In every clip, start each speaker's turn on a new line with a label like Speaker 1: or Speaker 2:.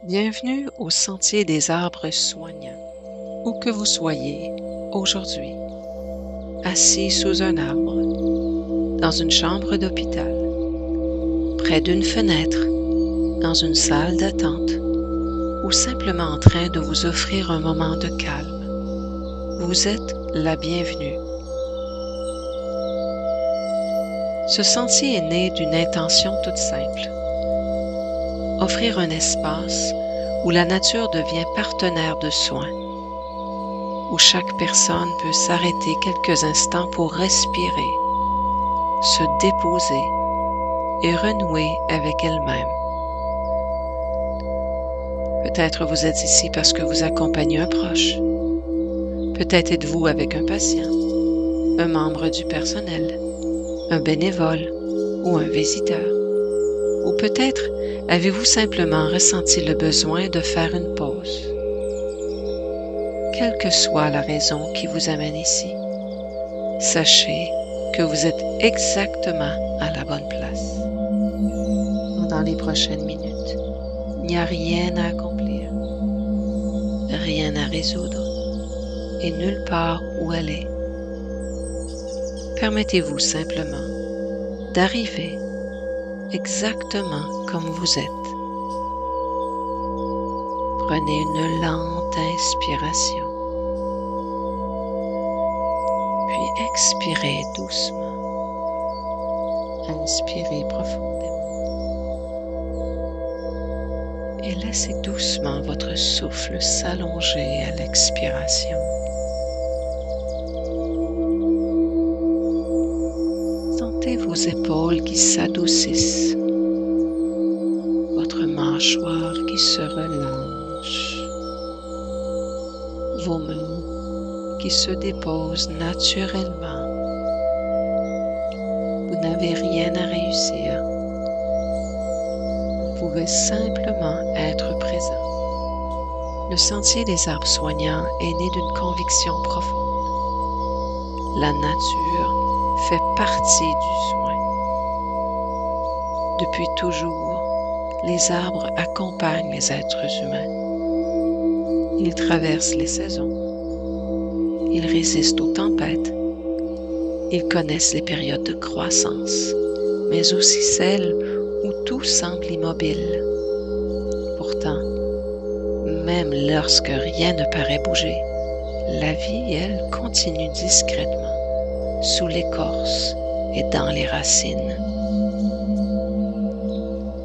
Speaker 1: Bienvenue au Sentier des arbres soignants. Où que vous soyez aujourd'hui, assis sous un arbre, dans une chambre d'hôpital, près d'une fenêtre, dans une salle d'attente, ou simplement en train de vous offrir un moment de calme, vous êtes la bienvenue. Ce sentier est né d'une intention toute simple. Offrir un espace où la nature devient partenaire de soins, où chaque personne peut s'arrêter quelques instants pour respirer, se déposer et renouer avec elle-même. Peut-être vous êtes ici parce que vous accompagnez un proche. Peut-être êtes-vous avec un patient, un membre du personnel, un bénévole ou un visiteur. Ou peut-être avez-vous simplement ressenti le besoin de faire une pause. Quelle que soit la raison qui vous amène ici, sachez que vous êtes exactement à la bonne place. Dans les prochaines minutes, il n'y a rien à accomplir, rien à résoudre et nulle part où aller. Permettez-vous simplement d'arriver exactement comme vous êtes. Prenez une lente inspiration, puis expirez doucement. Inspirez profondément et laissez doucement votre souffle s'allonger à l'expiration. Sentez vos épaules qui s'adoucissent, votre mâchoire qui se relâche, vos mains qui se déposent naturellement. Vous n'avez rien à réussir. Vous pouvez simplement être présent. Le Sentier des arbres soignants est né d'une conviction profonde. La nature fait partie du soin. Depuis toujours, les arbres accompagnent les êtres humains. Ils traversent les saisons. Ils résistent aux tempêtes. Ils connaissent les périodes de croissance, mais aussi celles où tout semble immobile. Pourtant, même lorsque rien ne paraît bouger, la vie, elle, continue discrètement, sous l'écorce et dans les racines.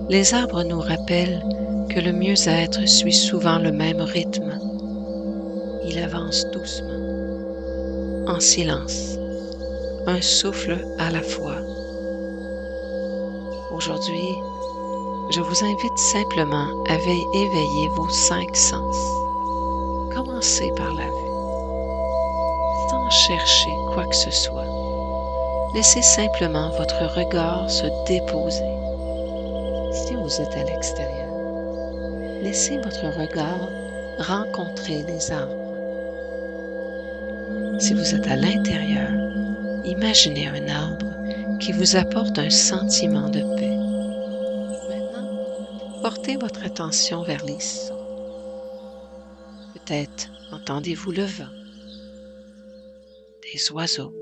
Speaker 1: Les arbres nous rappellent que le mieux-être suit souvent le même rythme. Il avance doucement, en silence, un souffle à la fois. Aujourd'hui, je vous invite simplement à éveiller vos 5 sens. Commencez par la vue, sans chercher quoi que ce soit. Laissez simplement votre regard se déposer. Si vous êtes à l'extérieur, laissez votre regard rencontrer les arbres. Si vous êtes à l'intérieur, imaginez un arbre qui vous apporte un sentiment de paix. Maintenant, portez votre attention vers les sons. Peut-être entendez-vous le vent, des oiseaux,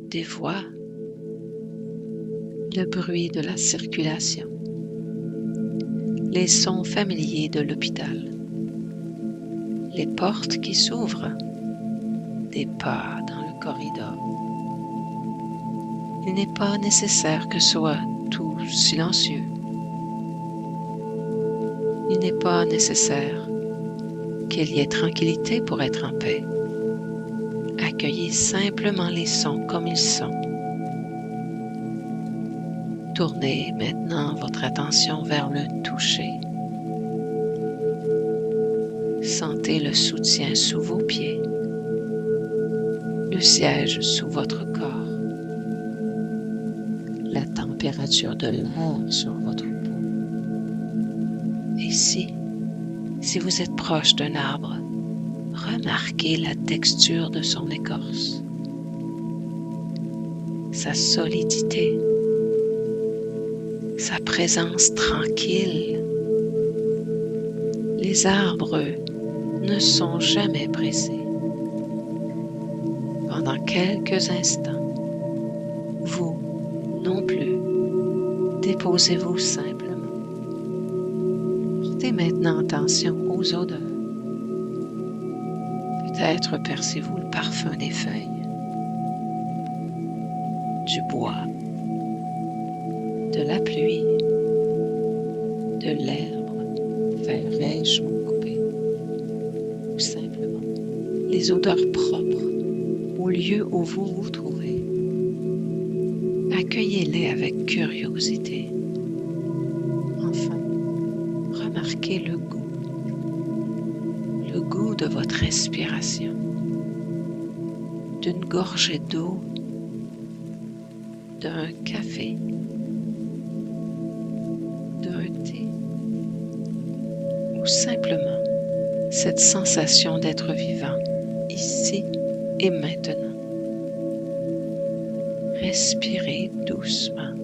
Speaker 1: des voix, le bruit de la circulation, les sons familiers de l'hôpital, les portes qui s'ouvrent, des pas dans le corridor. Il n'est pas nécessaire que soit tout silencieux. Il n'est pas nécessaire qu'il y ait tranquillité pour être en paix. Accueillez simplement les sons comme ils sont. Tournez maintenant votre attention vers le toucher. Sentez le soutien sous vos pieds, le siège sous votre corps, la température de l'air sur votre peau. Et si vous êtes proche d'un arbre, remarquez la texture de son écorce, sa solidité, sa présence tranquille Les arbres, eux, ne sont jamais pressés. Pendant quelques instants, vous non plus, déposez-vous simplement. Prêtez maintenant attention aux odeurs. Peut-être percevez-vous le parfum des feuilles, du bois, de la pluie, de l'herbe fraîchement coupée, ou simplement les odeurs propres au lieu où vous vous trouvez. Accueillez-les avec curiosité. Enfin, remarquez le goût de votre respiration, d'une gorgée d'eau, d'un café, d'un thé, ou simplement cette sensation d'être vivant ici et maintenant. Respirez doucement.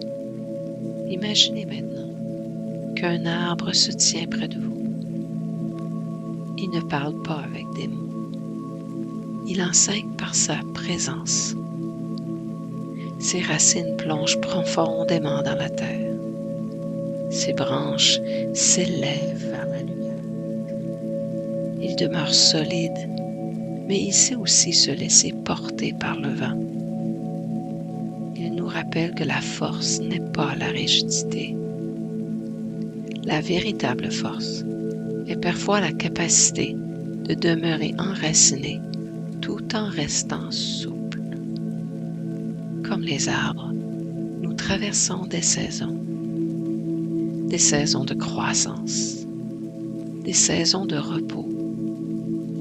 Speaker 1: Imaginez maintenant qu'un arbre se tient près de vous. Il ne parle pas avec des mots. Il enseigne par sa présence. Ses racines plongent profondément dans la terre. Ses branches s'élèvent vers la lumière. Il demeure solide, mais il sait aussi se laisser porter par le vent. Il nous rappelle que la force n'est pas la rigidité. La véritable force est parfois la capacité de demeurer enraciné tout en restant souple. Comme les arbres, nous traversons des saisons de croissance, des saisons de repos,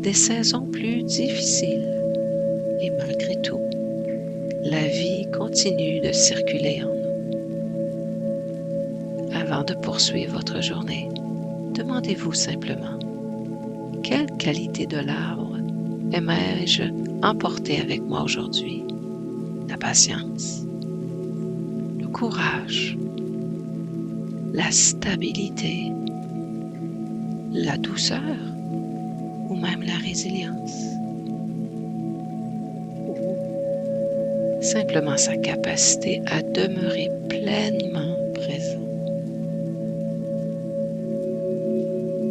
Speaker 1: des saisons plus difficiles. Et malgré tout, la vie continue de circuler en nous. Avant de poursuivre votre journée, demandez-vous simplement, quelle qualité de l'arbre aimerais-je emporter avec moi aujourd'hui? La patience, le courage, la stabilité, la douceur ou même la résilience. Ou simplement sa capacité à demeurer pleinement présent.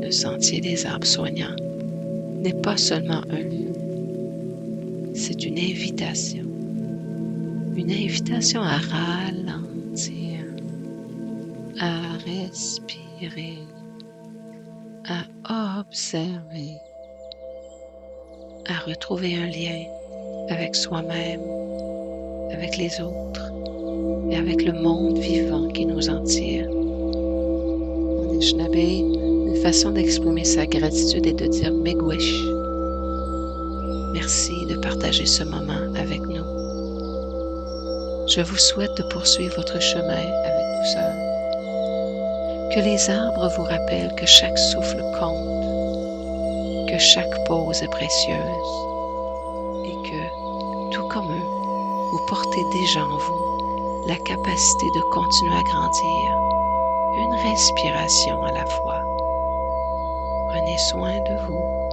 Speaker 1: Le sentier des arbres soignants n'est pas seulement un lieu, c'est une invitation à ralentir, à respirer, à observer, à retrouver un lien avec soi-même, avec les autres et avec le monde vivant qui nous entoure. En Anishinaabe, une façon d'exprimer sa gratitude est de dire Miigwech. Merci de partager ce moment avec nous. Je vous souhaite de poursuivre votre chemin avec douceur. Que les arbres vous rappellent que chaque souffle compte, que chaque pause est précieuse et que, tout comme eux, vous portez déjà en vous la capacité de continuer à grandir, une respiration à la fois. Prenez soin de vous.